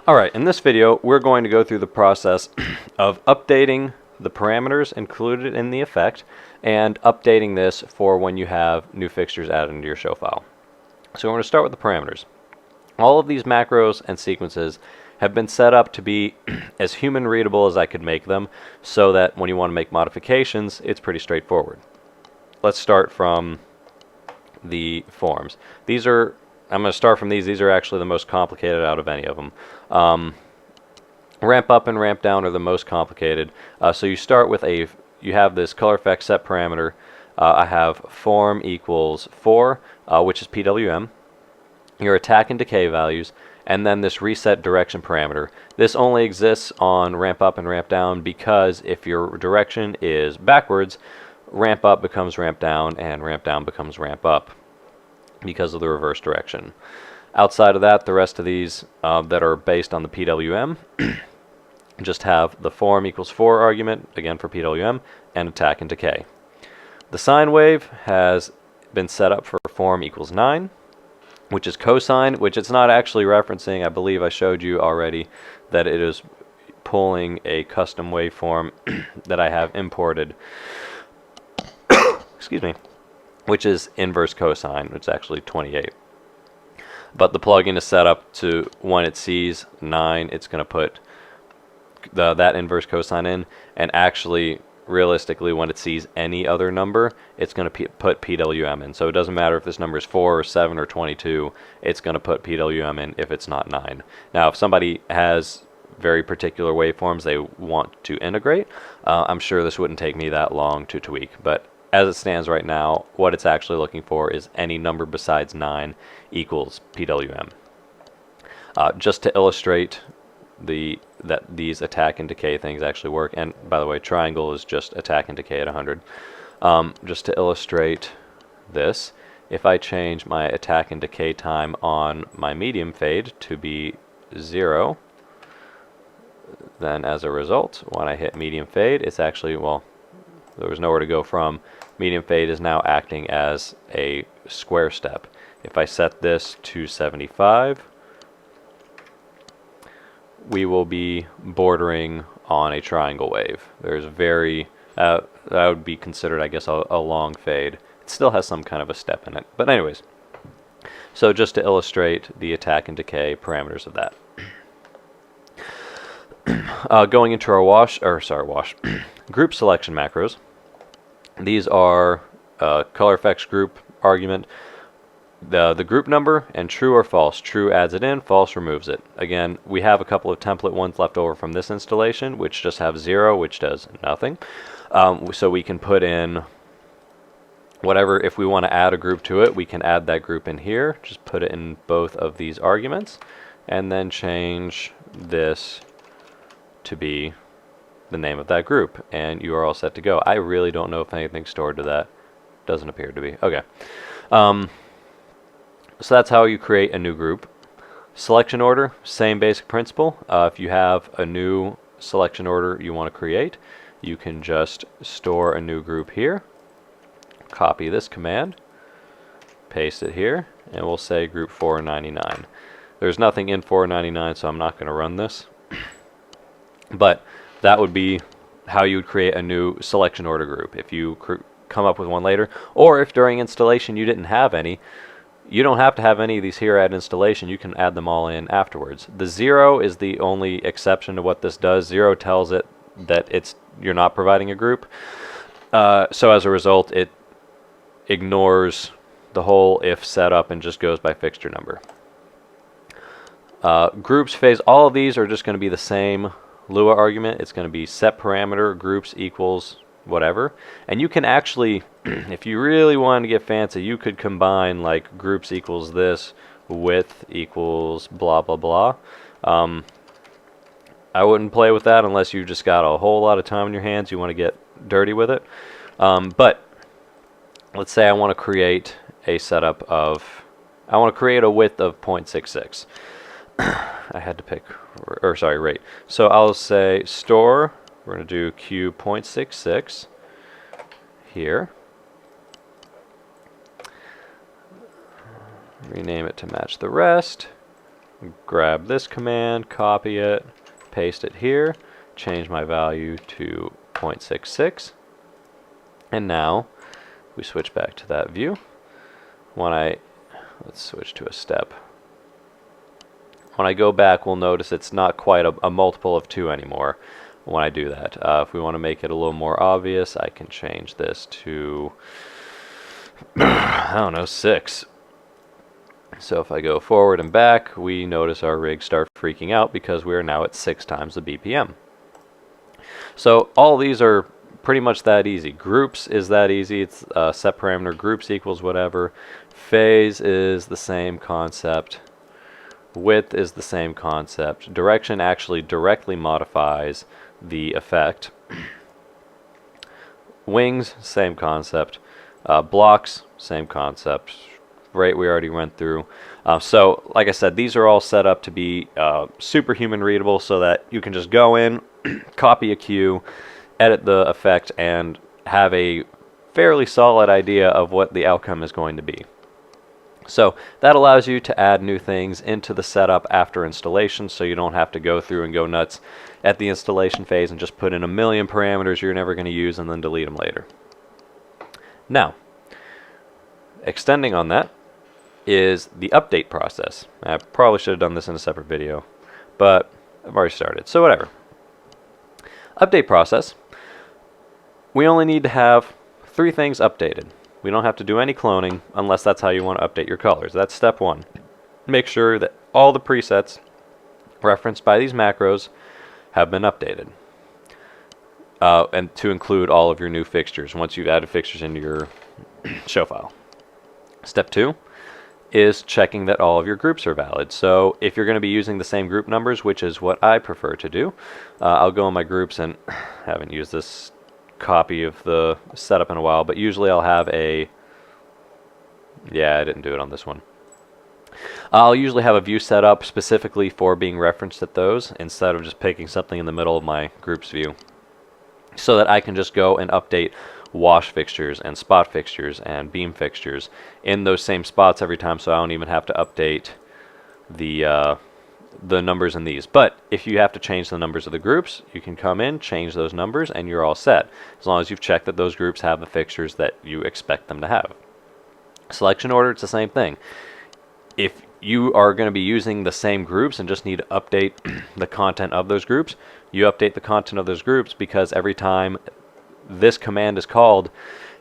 Alright, in this video we're going to go through the process of updating the parameters included in the effect and updating this for when you have new fixtures added into your show file. So we're going to start with the parameters. All of these macros and sequences have been set up to be as human readable as I could make them, so that when you want to make modifications it's pretty straightforward. Let's start from the forms. I'm going to start from these. These are actually the most complicated out of any of them. Ramp up and ramp down are the most complicated. So you start with you have this ColFX set parameter. I have form equals 4, which is PWM, your attack and decay values, and then this reset direction parameter. This only exists on ramp up and ramp down because if your direction is backwards, ramp up becomes ramp down and ramp down becomes ramp up because of the reverse direction. Outside of that, the rest of these that are based on the PWM just have the form equals 4 argument, again for PWM, and attack and decay. The sine wave has been set up for form equals 9, which is cosine, which it's not actually referencing. I believe I showed you already that it is pulling a custom waveform that I have imported, excuse me, which is inverse cosine, which is actually 28. But the plugin is set up to when it sees 9, it's going to put that inverse cosine in, and actually, realistically, when it sees any other number, it's going to put PWM in. So it doesn't matter if this number is 4 or 7 or 22, it's going to put PWM in if it's not 9. Now, if somebody has very particular waveforms they want to integrate, I'm sure this wouldn't take me that long to tweak, but as it stands right now, what it's actually looking for is any number besides 9 equals PWM. Just to illustrate that these attack and decay things actually work, and by the way, triangle is just attack and decay at 100. Just to illustrate this, if I change my attack and decay time on my medium fade to be 0, then as a result, when I hit medium fade, it's actually, well, there was nowhere to go from. Medium fade is now acting as a square step. If I set this to 75, we will be bordering on a triangle wave. There's that would be considered, I guess, a long fade. It still has some kind of a step in it. But anyways, so just to illustrate the attack and decay parameters of that. Going into our group selection macros. These are ColFX group argument, the group number, and true or false. True adds it in, false removes it. Again, we have a couple of template ones left over from this installation, which just have 0, which does nothing. So we can put in whatever. If we want to add a group to it, we can add that group in here. Just put it in both of these arguments, and then change this to be the name of that group, and you are all set to go. I really don't know if anything's stored to that. Doesn't appear to be. Okay. So that's how you create a new group. Selection order, same basic principle. If you have a new selection order you want to create, you can just store a new group here, copy this command, paste it here, and we'll say group 499. There's nothing in 499, so I'm not going to run this. But that would be how you would create a new selection order group if you come up with one later, or if during installation you didn't have any. You don't have to have any of these here at installation. You can add them all in afterwards. The 0 is the only exception to what this does. 0 tells it that you're not providing a group. So as a result, it ignores the whole if setup and just goes by fixture number. Groups, phase, all of these are just going to be the same Lua argument. It's going to be set parameter groups equals whatever, and you can actually, if you really wanted to get fancy, you could combine like groups equals this, width equals blah blah blah. I wouldn't play with that unless you just got a whole lot of time on your hands, you want to get dirty with it. But let's say I want to create a setup of, I want to create a width of 0.66. I had to pick, rate. So I'll say store, we're going to do Q.66 here. rename it to match the rest. grab this command, copy it, paste it here, change my value to 0.66, and now we switch back to that view. Let's switch to a step. When I go back, we'll notice it's not quite a multiple of 2 anymore when I do that. If we want to make it a little more obvious, I can change this to, I don't know, 6. So if I go forward and back, we notice our rig start freaking out because we are now at 6 times the BPM. So all these are pretty much that easy. Groups is that easy. It's set parameter groups equals whatever. Phase is the same concept. Width is the same concept. Direction actually directly modifies the effect. Wings, same concept. Blocks, same concept. Rate we already went through. So like I said, these are all set up to be superhuman readable so that you can just go in, copy a cue, edit the effect, and have a fairly solid idea of what the outcome is going to be. So that allows you to add new things into the setup after installation, so you don't have to go through and go nuts at the installation phase and just put in a million parameters you're never going to use and then delete them later. Now, extending on that is the update process. I probably should have done this in a separate video, but I've already started, so whatever. Update process. We only need to have 3 things updated. We don't have to do any cloning unless that's how you want to update your colors. That's step 1. Make sure that all the presets referenced by these macros have been updated. And to include all of your new fixtures once you've added fixtures into your show file. Step 2 is checking that all of your groups are valid. So if you're going to be using the same group numbers, which is what I prefer to do, I'll go in my groups, and haven't used this copy of the setup in a while, but usually I'll have I didn't do it on this one. I'll usually have a view set up specifically for being referenced at those instead of just picking something in the middle of my groups view, so that I can just go and update wash fixtures and spot fixtures and beam fixtures in those same spots every time, so I don't even have to update the numbers in these. But if you have to change the numbers of the groups, you can come in, change those numbers, and you're all set, as long as you've checked that those groups have the fixtures that you expect them to have. Selection order, it's the same thing. If you are going to be using the same groups and just need to update the content of those groups, you update the content of those groups, because every time this command is called,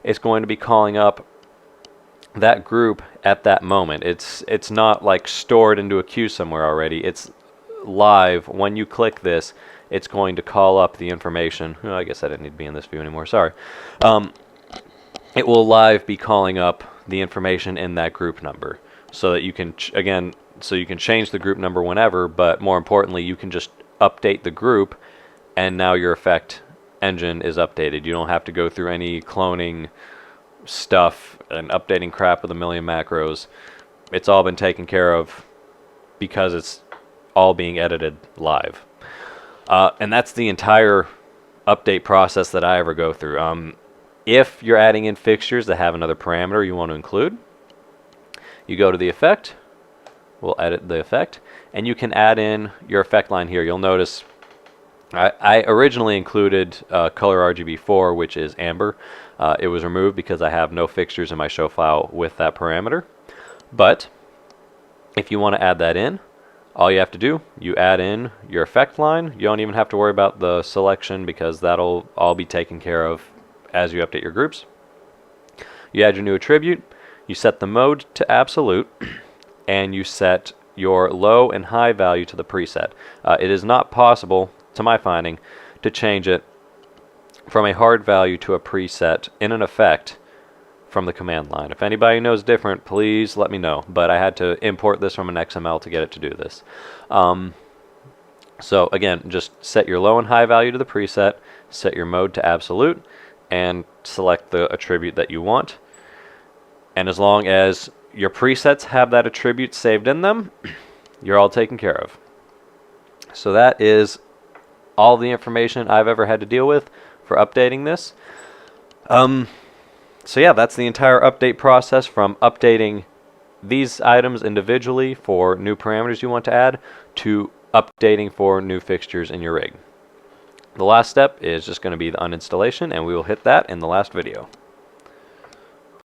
it's going to be calling up that group at that moment. It's not like stored into a queue somewhere already. It's live. When you click this, it's going to call up the information. Oh, I guess I didn't need to be in this view anymore. Sorry. It will live be calling up the information in that group number, so that you can you can change the group number whenever, but more importantly, you can just update the group, and now your effect engine is updated. You don't have to go through any cloning stuff and updating crap with a million macros. It's all been taken care of because it's all being edited live. And that's the entire update process that I ever go through. If you're adding in fixtures that have another parameter you want to include, you go to the effect, we'll edit the effect, and you can add in your effect line here. You'll notice I originally included color RGB4, which is amber. It was removed because I have no fixtures in my show file with that parameter. But if you want to add that in, all you have to do, you add in your effect line. You don't even have to worry about the selection, because that'll all be taken care of as you update your groups. You add your new attribute, you set the mode to absolute, and you set your low and high value to the preset. It is not possible, to my finding, to change it from a hard value to a preset in an effect from the command line. If anybody knows different, please let me know. But I had to import this from an XML to get it to do this. So again, just set your low and high value to the preset, set your mode to absolute, and select the attribute that you want. And as long as your presets have that attribute saved in them, you're all taken care of. So that is all the information I've ever had to deal with for updating this. So yeah, that's the entire update process, from updating these items individually for new parameters you want to add to updating for new fixtures in your rig. The last step is just going to be the uninstallation, and we will hit that in the last video.